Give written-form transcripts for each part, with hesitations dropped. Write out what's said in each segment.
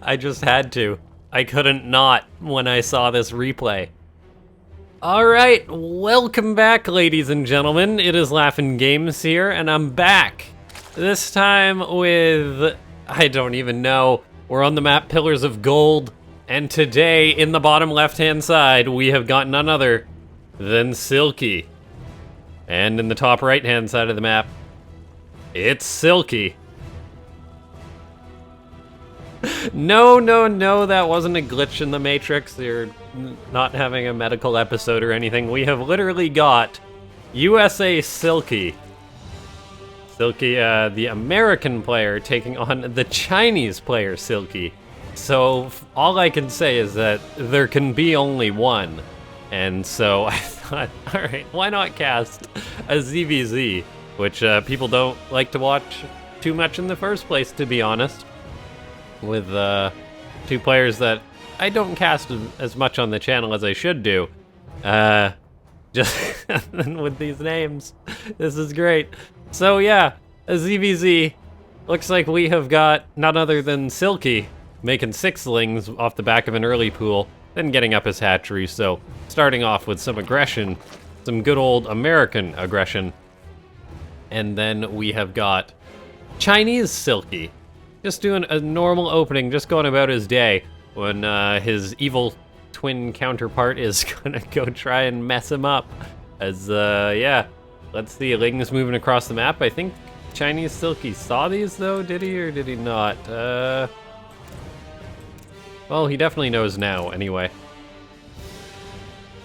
I just had to. I couldn't not when I saw this replay. Alright, welcome back, ladies and gentlemen. It is LaughNgamez here, and I'm back. This time with... I don't even know. We're on the map Pillars of Gold, and today, in the bottom left-hand side, we have got none other than Silky. And in the top right-hand side of the map, it's Silky. No, that wasn't a glitch in the Matrix. You're not having a medical episode or anything. We have literally got USA Silky. Silky, the American player, taking on the Chinese player, Silky. So, all I can say is that there can be only one. And so, I thought, alright, why not cast a ZvZ? Which, people don't like to watch too much in the first place, to be honest. With two players that I don't cast as much on the channel as I should do. Just with these names. This is great. So yeah, a ZvZ. Looks like we have got none other than Silky making sixlings off the back of an early pool, then getting up his hatchery. So starting off with some aggression, some good old American aggression. And then we have got Chinese Silky. Just doing a normal opening, just going about his day, when his evil twin counterpart is gonna go try and mess him up. As, yeah, let's see, Ling's moving across the map. I think Chinese Silky saw these, though, did he, or did he not? Well, he definitely knows now, anyway.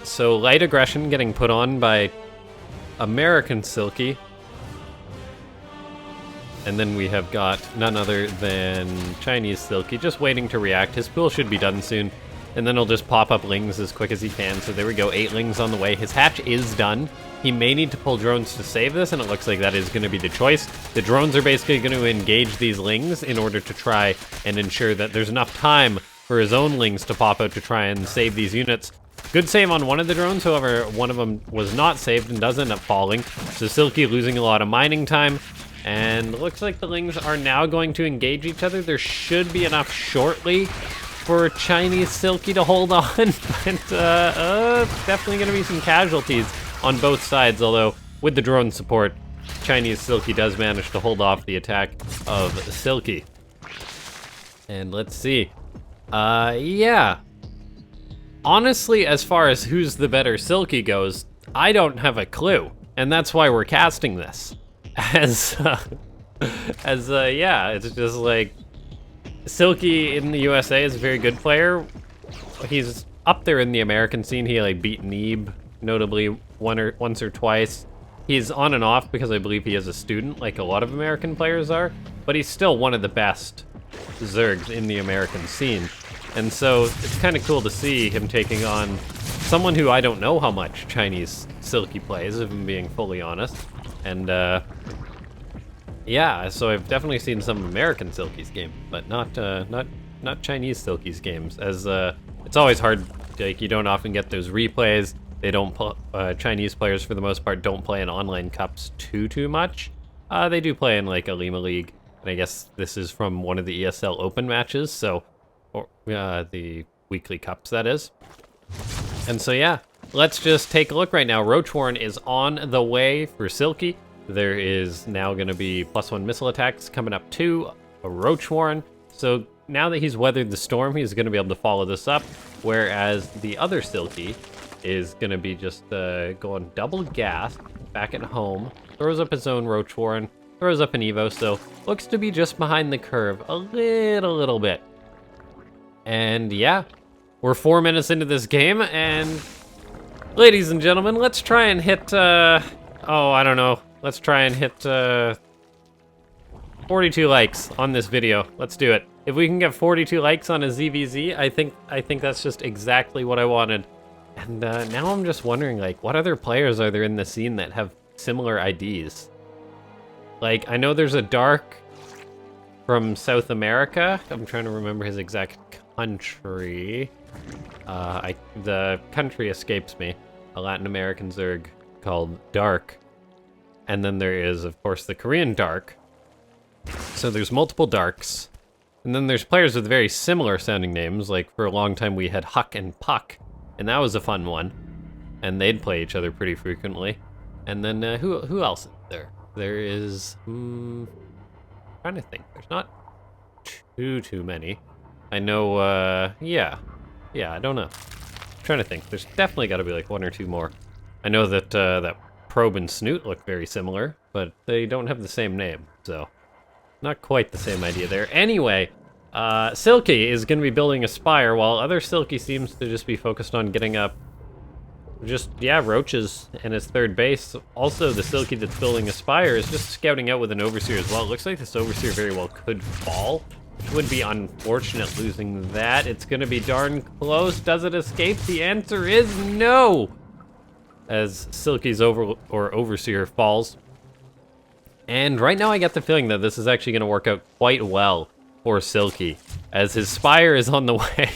So, light aggression getting put on by American Silky. And then we have got none other than Chinese Silky, just waiting to react. His pool should be done soon, and then he'll just pop up lings as quick as he can. So there we go, 8 lings on the way. His hatch is done. He may need to pull drones to save this, and it looks like that is going to be the choice. The drones are basically going to engage these lings in order to try and ensure that there's enough time for his own lings to pop out to try and save these units. Good save on one of the drones, however, one of them was not saved and does end up falling. So Silky losing a lot of mining time. And it looks like the lings are now going to engage each other. There should be enough shortly for Chinese Silky to hold on, but definitely going to be some casualties on both sides, although with the drone support, Chinese Silky does manage to hold off the attack of Silky. And let's see. Yeah. Honestly, as far as who's the better Silky goes, I don't have a clue, and that's why we're casting this. Yeah, it's just like Silky in the USA is a very good player. He's up there in the American scene. He like beat Neeb notably once or twice. He's on and off because I believe he is a student, like a lot of American players are, but he's still one of the best Zergs in the American scene. And so it's kind of cool to see him taking on someone who I don't know how much Chinese Silky plays, if I'm being fully honest. And yeah, so I've definitely seen some American Silky's game, but not Chinese Silky's games. As it's always hard, like you don't often get those replays. They don't Chinese players for the most part don't play in online cups too much. They do play in like a Lima League, and I guess this is from one of the ESL Open matches, so or the weekly cups that is. And so yeah. Let's just take a look right now. Roach Warren is on the way for Silky. There is now going to be +1 missile attacks coming up to a Roach Warren. So now that he's weathered the storm, he's going to be able to follow this up. Whereas the other Silky is going to be just going double gas back at home. Throws up his own Roach Warren. Throws up an Evo. So looks to be just behind the curve a little bit. And yeah, we're 4 minutes into this game, and ladies and gentlemen, let's try and hit, oh, I don't know. Let's try and hit, 42 likes on this video. Let's do it. If we can get 42 likes on a ZvZ, I think that's just exactly what I wanted. And, now I'm just wondering, like, what other players are there in the scene that have similar IDs? Like, I know there's a Dark from South America. I'm trying to remember his exact country. The country escapes me. A Latin American Zerg called Dark. And then there is, of course, the Korean Dark. So there's multiple Darks, and then there's players with very similar sounding names, like for a long time we had Huck and Puck, and that was a fun one. And they'd play each other pretty frequently. And then who else is there? There is, trying to think, there's not too many. I know, yeah, I don't know. I'm trying to think, there's definitely gotta be like one or two more. I know that, that Probe and Snoot look very similar, but they don't have the same name, so not quite the same idea there. Anyway, Silky is gonna be building a Spire, while other Silky seems to just be focused on getting up just, yeah, roaches in his third base. Also, the Silky that's building a Spire is just scouting out with an Overseer as well. It looks like this Overseer very well could fall, which would be unfortunate losing that. It's gonna be darn close. Does it escape? The answer is no! As Silky's Overseer falls. And right now I get the feeling that this is actually gonna work out quite well for Silky, as his Spire is on the way,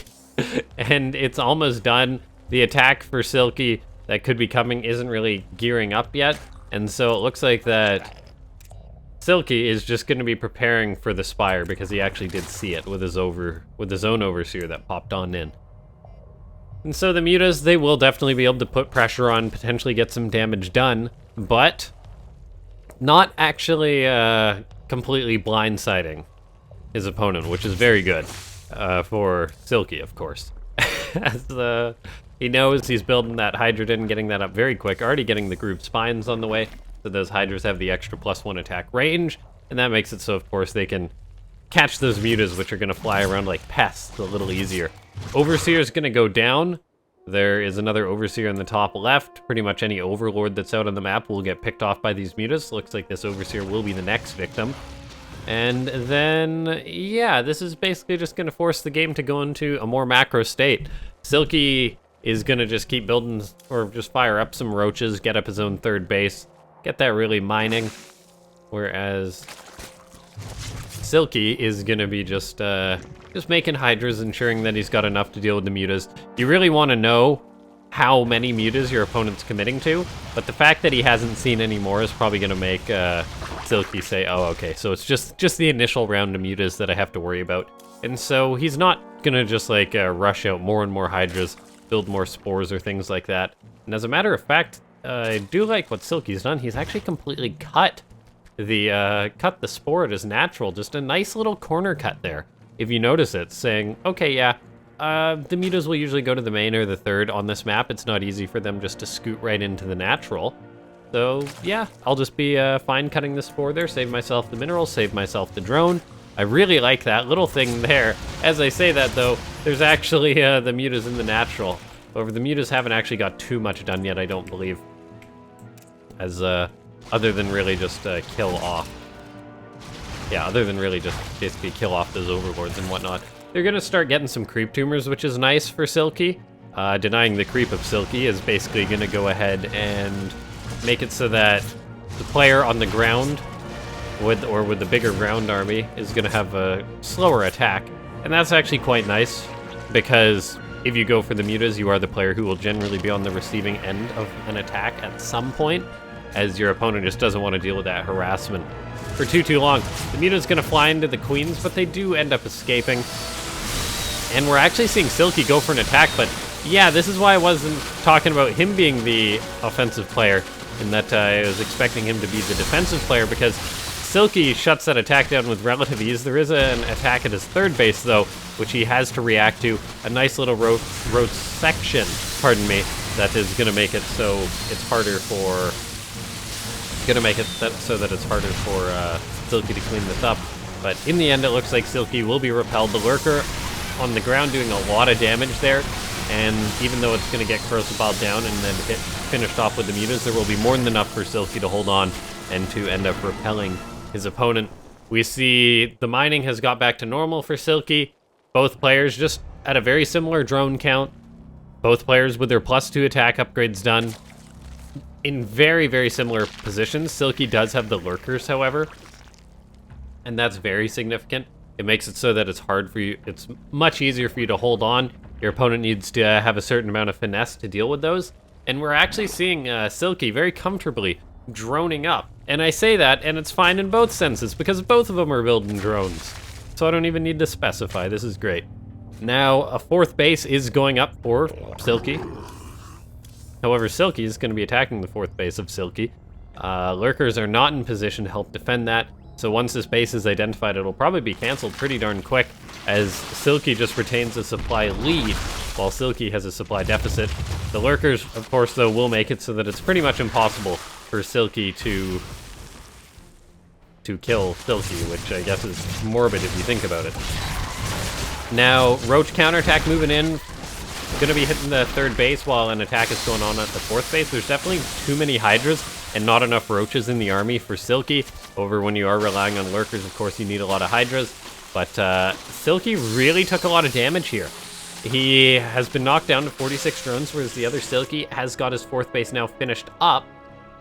and it's almost done. The attack for Silky that could be coming isn't really gearing up yet, and so it looks like that Silky is just going to be preparing for the Spire because he actually did see it with his own Overseer that popped on in. And so the mutas, they will definitely be able to put pressure on, potentially get some damage done, but not actually completely blindsiding his opponent, which is very good for Silky, of course. As he knows he's building that Hydra and getting that up very quick, already getting the group spines on the way, so those Hydras have the extra +1 attack range, and that makes it so, of course, they can catch those mutas, which are going to fly around like pests a little easier. Overseer's going to go down. There is another Overseer in the top left. Pretty much any Overlord that's out on the map will get picked off by these mutas. Looks like this Overseer will be the next victim. And then, yeah, this is basically just going to force the game to go into a more macro state. Silky is going to just keep building, or just fire up some roaches, get up his own third base, get that really mining. Whereas Silky is going to be just making Hydras, ensuring that he's got enough to deal with the mutas. You really want to know how many mutas your opponent's committing to, but the fact that he hasn't seen any more is probably going to make Silky say, oh, okay, so it's just the initial round of mutas that I have to worry about. And so he's not going to just like rush out more and more Hydras, build more spores or things like that. And as a matter of fact, I do like what Silky's done. He's actually completely cut the spore at his natural, just a nice little corner cut there. If you notice it, saying, okay, yeah, the mutas will usually go to the main or the third on this map. It's not easy for them just to scoot right into the natural. So yeah, I'll just be fine cutting the spore there, save myself the mineral, save myself the drone. I really like that little thing there. As I say that though, there's actually the mutas in the natural. However, the mutas haven't actually got too much done yet, I don't believe. As other than really just kill off. Yeah, other than really just basically kill off those overlords and whatnot. They're gonna start getting some creep tumors, which is nice for Silky. Denying the creep of Silky is basically gonna go ahead and make it so that the player on the ground with the bigger ground army is gonna have a slower attack. And that's actually quite nice, because if you go for the mutas, you are the player who will generally be on the receiving end of an attack at some point, as your opponent just doesn't want to deal with that harassment for too long. The muta's gonna fly into the queens, but they do end up escaping. And we're actually seeing Silky go for an attack, but yeah, this is why I wasn't talking about him being the offensive player, in that I was expecting him to be the defensive player, because Silky shuts that attack down with relative ease. There is an attack at his third base, though, which he has to react to. A nice little road section, pardon me, that is going to make it so it's harder for... so that it's harder for Silky to clean this up. But in the end, it looks like Silky will be repelled. The Lurker on the ground doing a lot of damage there, and even though it's going to get Corrosive down and then finished off with the mutas, there will be more than enough for Silky to hold on and to end up repelling his opponent. We see the mining has got back to normal for Silky. Both players just at a very similar drone count. Both players with their +2 attack upgrades done. In very, very similar positions. Silky does have the lurkers, however, and that's very significant. It makes it so that it's hard for you, it's much easier for you to hold on. Your opponent needs to have a certain amount of finesse to deal with those. And we're actually seeing Silky very comfortably droning up And I say that, and it's fine in both senses, because both of them are building drones. So I don't even need to specify. This is great. Now, a fourth base is going up for Silky. However, Silky is going to be attacking the fourth base of Silky. Lurkers are not in position to help defend that. So once this base is identified, it'll probably be canceled pretty darn quick, as Silky just retains a supply lead, while Silky has a supply deficit. The Lurkers, of course, though, will make it so that it's pretty much impossible for Silky to kill Silky, which I guess is morbid if you think about it. Now, Roach counterattack moving in. Gonna be hitting the third base while an attack is going on at the fourth base. There's definitely too many Hydras and not enough Roaches in the army for Silky. Over when you are relying on Lurkers, of course, you need a lot of Hydras. But Silky really took a lot of damage here. He has been knocked down to 46 drones, whereas the other Silky has got his fourth base now finished up.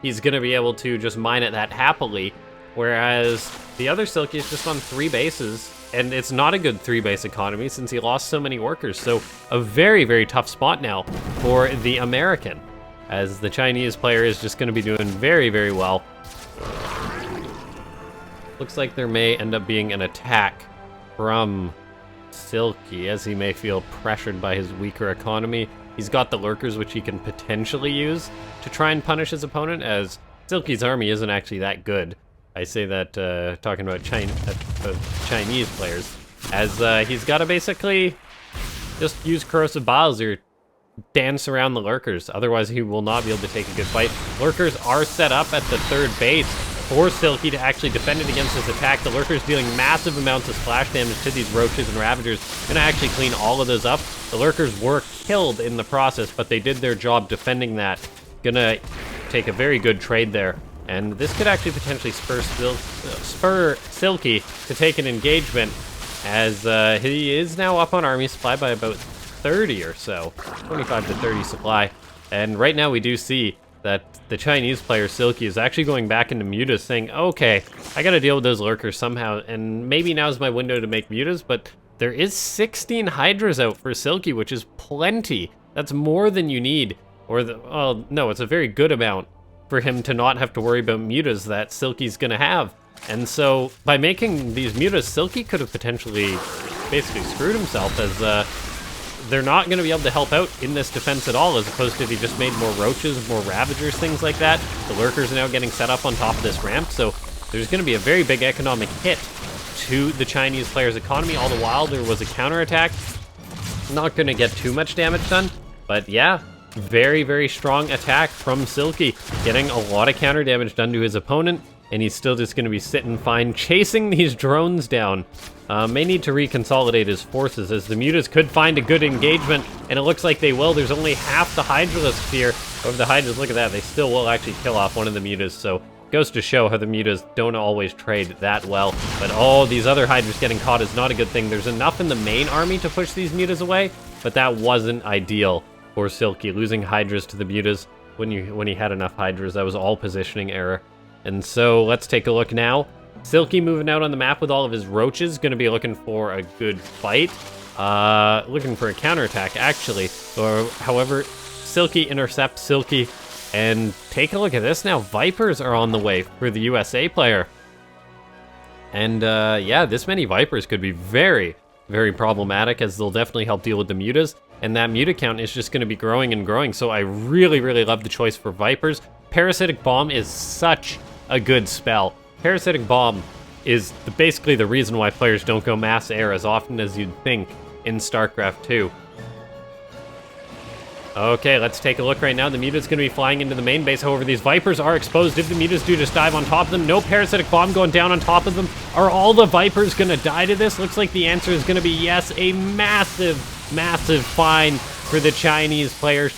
He's gonna be able to just mine at that happily, whereas the other Silky is just on 3 bases. And it's not a good 3-base economy since he lost so many workers. So a very, very tough spot now for the American, as the Chinese player is just going to be doing very, very well. Looks like there may end up being an attack from Silky, as he may feel pressured by his weaker economy. He's got the Lurkers, which he can potentially use to try and punish his opponent, as Silky's army isn't actually that good. I say that talking about Chinese players, as he's got to basically just use corrosive biles or dance around the Lurkers. Otherwise, he will not be able to take a good fight. Lurkers are set up at the third base for Silky to actually defend it against his attack. The Lurkers dealing massive amounts of splash damage to these Roaches and Ravagers. Gonna actually clean all of those up. The Lurkers were killed in the process, but they did their job defending that. Gonna take a very good trade there. And this could actually potentially spur Silky to take an engagement, as he is now up on army supply by about 30 or so. 25 to 30 supply. And right now we do see that the Chinese player Silky is actually going back into mutas, saying, okay, I gotta deal with those Lurkers somehow, and maybe now's my window to make mutas, but there is 16 Hydras out for Silky, which is plenty. That's more than you need. Oh, no, it's a very good amount for him to not have to worry about mutas that Silky's gonna have. And so by making these mutas, Silky could have potentially basically screwed himself, as they're not gonna be able to help out in this defense at all, as opposed to if he just made more Roaches, more Ravagers, things like that. The Lurkers are now getting set up on top of this ramp, so there's gonna be a very big economic hit to the Chinese player's economy. All the while there was a counterattack. Not gonna get too much damage done, but yeah, very, very strong attack from Silky, getting a lot of counter damage done to his opponent, and he's still just going to be sitting fine, chasing these drones down. May need to reconsolidate his forces, as the mutas could find a good engagement, and it looks like they will. There's only half the Hydralisk here. Over the Hydras, look at that, they still will actually kill off one of the mutas, so goes to show how the mutas don't always trade that well. But oh, these other Hydras getting caught is not a good thing. There's enough in the main army to push these mutas away, but that wasn't ideal for Silky. Losing Hydras to the mutas when he had enough Hydras, that was all positioning error. And so let's take a look now. Silky moving out on the map with all of his Roaches, going to be looking for a good fight. Looking for a counterattack, actually. However, Silky intercepts Silky, and take a look at this now. Vipers are on the way for the USA player. And yeah, this many Vipers could be very, very problematic, as they'll definitely help deal with the mutas. And that muta count is just going to be growing and growing, so I really, really love the choice for Vipers. Parasitic Bomb is such a good spell. Parasitic Bomb is basically the reason why players don't go mass air as often as you'd think in Starcraft 2. Okay, let's take a look right now. The muta's going to be flying into the main base. However, these Vipers are exposed. If the mutas do just dive on top of them, no Parasitic Bomb going down on top of them. Are all the Vipers going to die to this? Looks like the answer is going to be yes. A massive, massive fine for the Chinese players.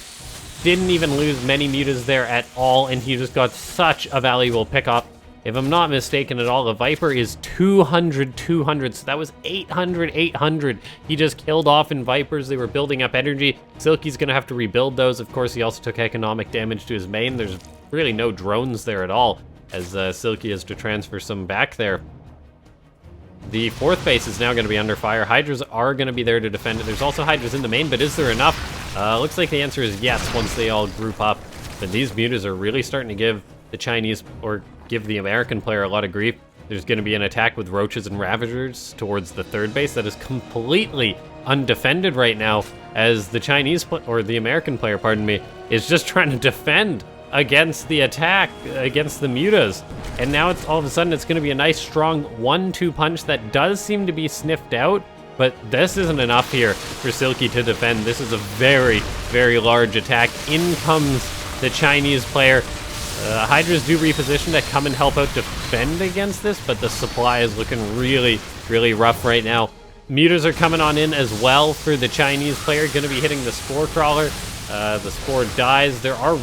Didn't even lose many mutas there at all, and he just got such a valuable pickup. If I'm not mistaken at all, the Viper is 200, so that was 800, 800. He just killed off in Vipers. They were building up energy. Silky's going to have to rebuild those. Of course, he also took economic damage to his main. There's really no drones there at all, as Silky has to transfer some back there. The fourth base is now going to be under fire. Hydras are going to be there to defend it. There's also Hydras in the main, but is there enough? Looks like the answer is yes once they all group up. But these mutas are really starting to give the Chinese, or give the American player a lot of grief. There's going to be an attack with roaches and ravagers towards the third base that is completely undefended right now, as the the American player, pardon me, is just trying to defend against the attack, against the mutas. And now it's all of a sudden it's going to be a nice strong 1-2 punch that does seem to be sniffed out, but this isn't enough here for Silky to defend. This is a very, very large attack. In comes the Chinese player. Hydras do reposition to come and help out defend against this, but the supply is looking really, really rough right now. Mutas are coming on in as well for the Chinese player, going to be hitting the Spore Crawler. The Spore dies. There are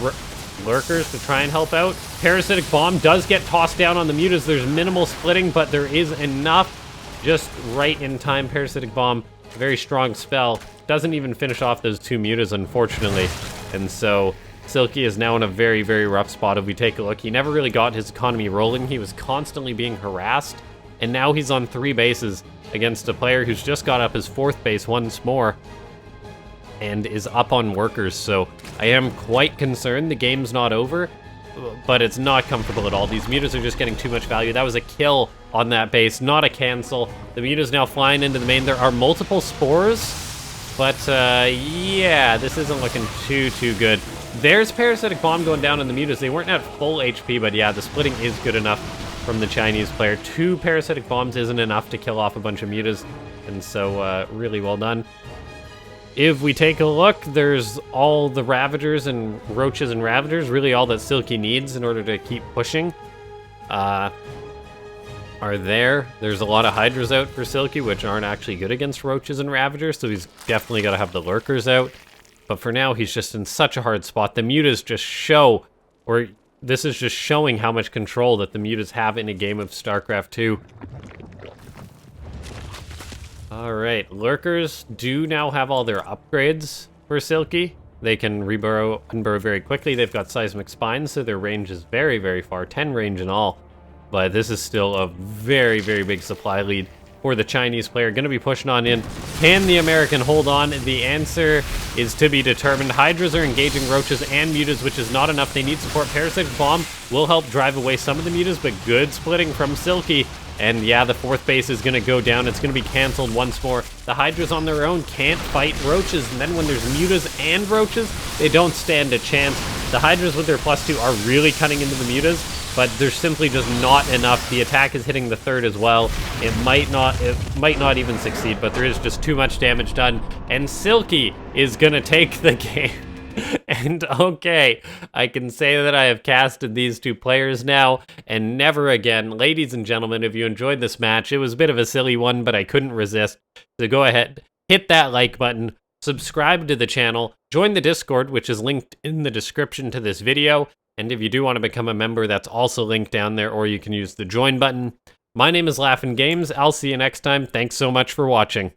lurkers to try and help out. Parasitic Bomb does get tossed down on the mutas. There's minimal splitting, but there is enough just right in time. Parasitic Bomb, very strong spell. Doesn't even finish off those 2 mutas, unfortunately. And so Silky is now in a very, very rough spot. If we take a look, he never really got his economy rolling. He was constantly being harassed, and now he's on 3 bases against a player who's just got up his 4th base once more and is up on workers. So I am quite concerned. The game's not over, but it's not comfortable at all. These mutas are just getting too much value. That was a kill on that base, not a cancel. The mutas now flying into the main. There are multiple spores, but yeah, this isn't looking too good. There's Parasitic Bomb going down on the mutas. They weren't at full HP, but yeah, the splitting is good enough from the Chinese player. 2 Parasitic Bombs isn't enough to kill off a bunch of mutas, and so really well done. If we take a look, there's all the Ravagers and Roaches and Ravagers, really all that Silky needs in order to keep pushing. Are there. There's a lot of Hydras out for Silky, which aren't actually good against Roaches and Ravagers, so he's definitely got to have the Lurkers out. But for now, he's just in such a hard spot. The mutas just show, or this is just showing how much control that the mutas have in a game of Starcraft 2. Alright, Lurkers do now have all their upgrades for Silky. They can reburrow very quickly. They've got Seismic Spines, so their range is very, very far. 10 range in all. But this is still a very, very big supply lead for the Chinese player. Going to be pushing on in. Can the American hold on? The answer is to be determined. Hydras are engaging Roaches and mutas, which is not enough. They need support. Parasitic Bomb will help drive away some of the mutas, but good splitting from Silky. And yeah, the 4th base is going to go down. It's going to be canceled once more. The Hydras on their own can't fight Roaches. And then when there's mutas and Roaches, they don't stand a chance. The Hydras with their +2 are really cutting into the mutas, but there's simply just not enough. The attack is hitting the 3rd as well. It might not even succeed, but there is just too much damage done. And Silky is going to take the game. And okay, I can say that I have casted these 2 players now, and never again. Ladies and gentlemen, if you enjoyed this match, it was a bit of a silly one, but I couldn't resist. So go ahead, hit that like button, subscribe to the channel, join the Discord, which is linked in the description to this video, and if you do want to become a member, that's also linked down there, or you can use the join button. My name is LaughNgamez. I'll see you next time. Thanks so much for watching.